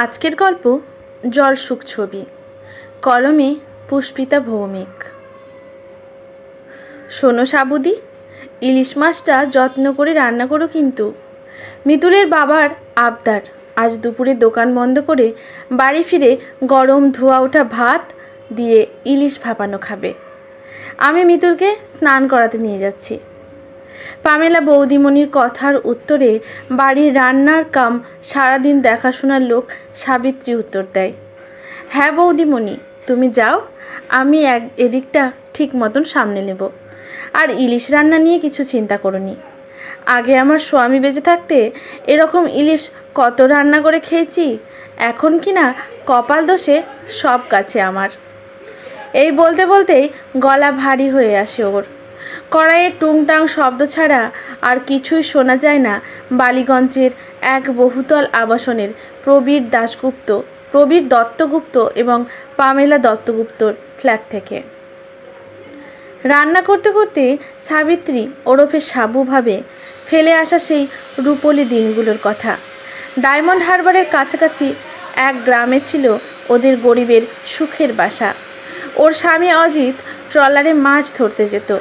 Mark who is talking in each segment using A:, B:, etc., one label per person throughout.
A: আজকের গল্প জলসুখ ছবি, কলমে পুষ্পিতা ভৌমিক। শোনো সাবুদি, ইলিশ মাছটা যত্ন করে রান্না করো কিন্তু। মিতুলের বাবার আবদার, আজ দুপুরে দোকান বন্ধ করে বাড়ি ফিরে গরম ধোয়া ওঠা ভাত দিয়ে ইলিশ ভাপানো খাবে। আমি মিতুলকে স্নান করাতে নিয়ে যাচ্ছি। পামেলা বৌদিমণির কথার উত্তরে বাড়ির রান্নার কাম সারাদিন দেখাশোনার লোক সাবিত্রী উত্তর দেয়, হ্যাঁ বৌদিমণি, তুমি যাও, আমি এদিকটা ঠিক মতন সামনে নেব। আর ইলিশ রান্না নিয়ে কিছু চিন্তা করোনি। আগে আমার স্বামী বেঁচে থাকতে এরকম ইলিশ কত রান্না করে খেয়েছি, এখন কিনা কপাল দোষে সব কাছে আমার। এই বলতে বলতেই গলা ভারী হয়ে আসে ওর। কড়াইয়ের টুংটাং শব্দ ছাড়া আর কিছুই শোনা যায় না বালিগঞ্জের এক বহুতল আবাসনের প্রবীর দত্তগুপ্ত এবং পামেলা দত্তগুপ্তর ফ্ল্যাট থেকে। রান্না করতে করতে সাবিত্রী ওরফে সাবু ভাবে ফেলে আসা সেই রূপলি দিনগুলোর কথা। ডায়মন্ড হারবারের কাছাকাছি এক গ্রামে ছিল ওদের গরিবের সুখের বাসা। ওর স্বামী অজিত ট্রলারে মাছ ধরতে যেত।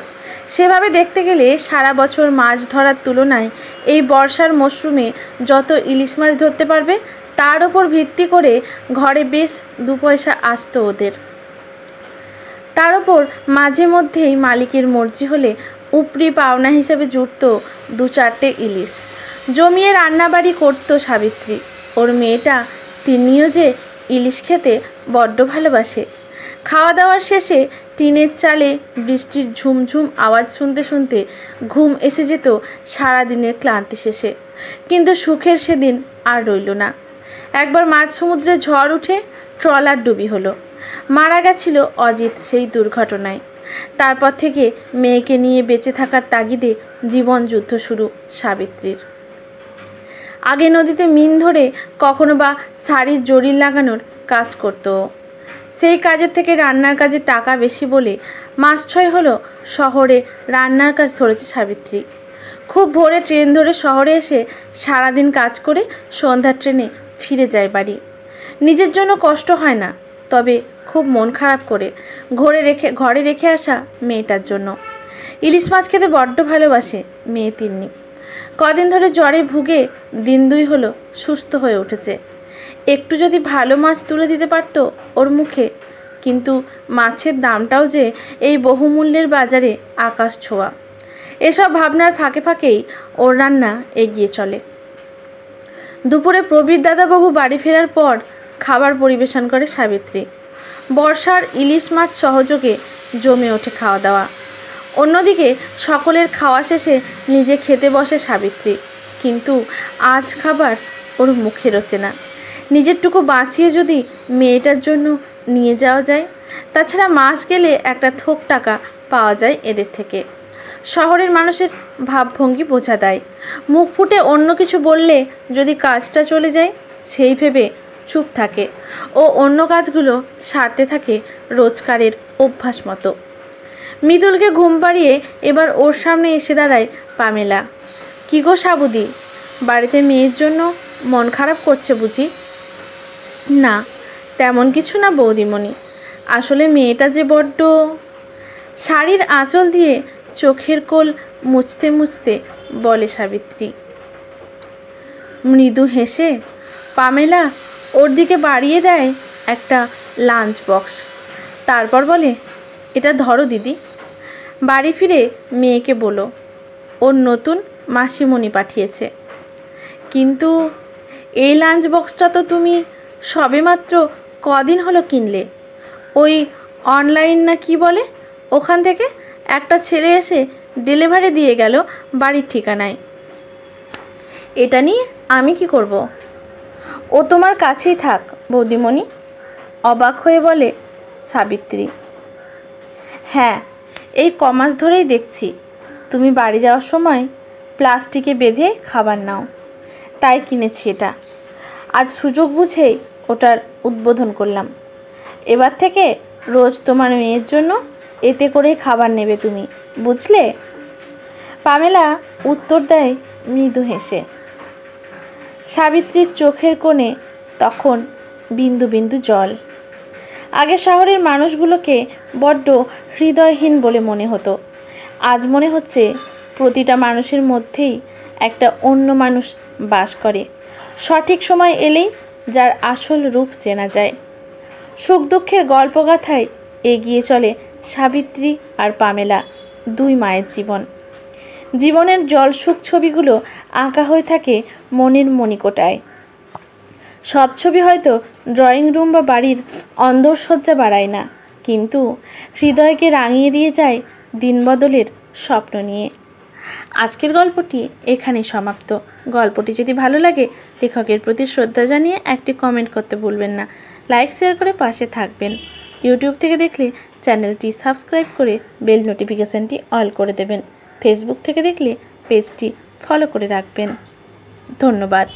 A: সেভাবে দেখতে গেলে সারা বছর মাছ ধরার তুলনায় এই বর্ষার মরশুমে যত ইলিশ মাছ ধরতে পারবে তার ওপর ভিত্তি করে ঘরে বেশ 2 পয়সা আসতো ওদের। তার ওপর মাঝে মধ্যেই মালিকের মর্জি হলে উপরি পাওনা হিসেবে জুটত 2-4টে ইলিশ। জমিয়ে রান্নাবাড়ি করতো সাবিত্রী। ওর মেয়েটা তিনিও যে ইলিশ খেতে বড্ড ভালোবাসে। খাওয়া দাওয়ার শেষে টিনের চালে বৃষ্টির ঝুমঝুম আওয়াজ শুনতে শুনতে ঘুম এসে যেত সারাদিনের ক্লান্তি শেষে। কিন্তু সুখের সেদিন আর রইল না। একবার মাঝ সমুদ্রে ঝড় উঠে ট্রলার ডুবি হলো। মারা গেছিল অজিত সেই দুর্ঘটনায়। তারপর থেকে মেয়েকে নিয়ে বেঁচে থাকার তাগিদে জীবন যুদ্ধ শুরু সাবিত্রীর। আগে নদীতে মিন ধরে কখনো বা শাড়ির জরির লাগানোর কাজ করতো। সেই কাজের থেকে রান্নার কাজে টাকা বেশি বলে মাস 6 হলো শহরে রান্নার কাজ ধরেছে সাবিত্রী। খুব ভোরে ট্রেন ধরে শহরে এসে সারাদিন কাজ করে সন্ধ্যার ট্রেনে ফিরে যায় বাড়ি। নিজের জন্য কষ্ট হয় না, তবে খুব মন খারাপ করে ঘরে রেখে আসা মেয়েটার জন্য। ইলিশ মাছ খেতে বড্ড ভালোবাসে মেয়ে তিন্নি। কদিন ধরে জ্বরে ভুগে দিন 2 হলো সুস্থ হয়ে উঠেছে। একটু যদি ভালো মাছ তুলে দিতে পারতো ওর মুখে, কিন্তু মাছের দামটাও যে এই বহুমূল্যের বাজারে আকাশ ছোঁয়া। এসব ভাবনার ফাঁকে ফাঁকেই ওর রান্না এগিয়ে চলে। দুপুরে প্রবীর দাদাবাবু বাড়ি ফেরার পর খাবার পরিবেশন করে সাবিত্রী। বর্ষার ইলিশ মাছ সহযোগে জমে ওঠে খাওয়া দাওয়া। অন্যদিকে সকলের খাওয়া শেষে নিজে খেতে বসে সাবিত্রী, কিন্তু আজ খাবার ওর মুখে রোচে না। নিজেরটুকু বাঁচিয়ে যদি মেয়েটার জন্য নিয়ে যাওয়া যায়, তাছাড়া মাস গেলে একটা থোক টাকা পাওয়া যায় এদের থেকে। শহরের মানুষের ভাবভঙ্গি বোঝা দেয়। মুখ ফুটে অন্য কিছু বললে যদি কাজটা চলে যায় সেই ভেবে চুপ থাকে ও অন্য কাজগুলো সারতে থাকে রোজগারের অভ্যাস মতো। মিতুলকে ঘুম পাড়িয়ে এবার ওর সামনে এসে দাঁড়ায় পামেলা। কী গো সাবুদি, বাড়িতে মেয়ের জন্য মন খারাপ করছে বুঝি? না, তেমন কিছু না বৌদিমণি, আসলে মেয়েটা যে বড্ড। শাড়ির আঁচল দিয়ে চোখের কোল মুছতে মুছতে বলে সাবিত্রী। মৃদু হেসে পামেলা ওর দিকে বাড়িয়ে দেয় একটা লাঞ্চ বক্স। তারপর বলে, এটা ধরো দিদি। বাড়ি ফিরে মেয়েকে বলো ওর নতুন মাসিমণি পাঠিয়েছে। কিন্তু এই লাঞ্চ বক্সটা তো তুমি সবেমাত্র কদিন হলো কিনলে। ওই অনলাইন না কি বলে, ওখান থেকে একটা ছেলে এসে ডেলিভারি দিয়ে গেল বাড়ির ঠিকানায়। এটা নিয়ে আমি কি করব? ও তোমার কাছেই থাক বৌদিমণি, অবাক হয়ে বলে সাবিত্রী। হ্যাঁ, এই কমাস ধরেই দেখছি তুমি বাড়ি যাওয়ার সময় প্লাস্টিকে বেঁধে খাবার নাও, তাই কিনেছি এটা। আজ সুযোগ বুঝেই ওটার উদ্বোধন করলাম। এবার থেকে রোজ তোমার মেয়ের জন্য এতে করেই খাবার নেবে তুমি, বুঝলে? পামেলা উত্তর দেয় মৃদু হেসে। সাবিত্রীর চোখের কোণে তখন বিন্দু বিন্দু জল। আগে শহরের মানুষগুলোকে বড্ড হৃদয়হীন বলে মনে হতো, আজ মনে হচ্ছে প্রতিটা মানুষের মধ্যেই একটা অন্য মানুষ বাস করে, সঠিক সময় এলেই যার আসল রূপ চেনা যায়। সুখ দুঃখের গল্পগাথায় এগিয়ে চলে সাবিত্রী আর পামেলা, দুই মায়ের জীবন। জীবনের জলসুখ ছবিগুলো আঁকা হয়ে থাকে মনের মণিকোটায়। সব ছবি হয়তো ড্রয়িং রুম বা বাড়ির অন্দরসজ্জা বাড়ায় না, কিন্তু হৃদয়কে রাঙিয়ে দিয়ে যায় দিনবদলের স্বপ্ন নিয়ে। আজকের গল্পটি এখানেই সমাপ্ত। গল্পটি যদি ভালো লাগে লেখকের প্রতি শ্রদ্ধা জানিয়ে একটি কমেন্ট করতে ভুলবেন না। লাইক শেয়ার করে পাশে থাকবেন। ইউটিউব থেকে দেখলে চ্যানেলটি সাবস্ক্রাইব করে বেল নোটিফিকেশানটি অল করে দেবেন। ফেসবুক থেকে দেখলে পেজটি ফলো করে রাখবেন। ধন্যবাদ।